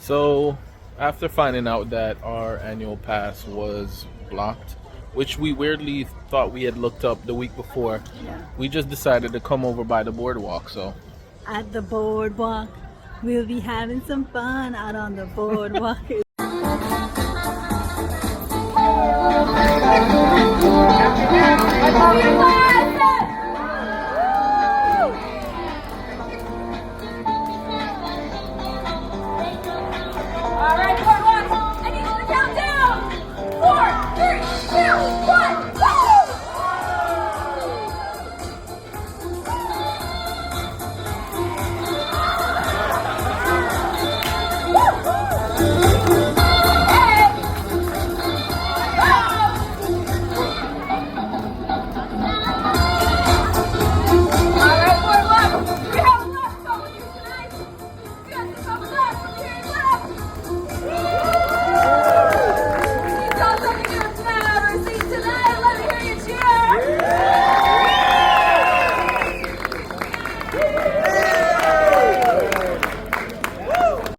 So, after finding out that our annual pass was blocked, which we weirdly thought we had looked up the week before, Yeah. we just decided to come over by the boardwalk. So, At the boardwalk, we'll be having some fun out on the boardwalk. I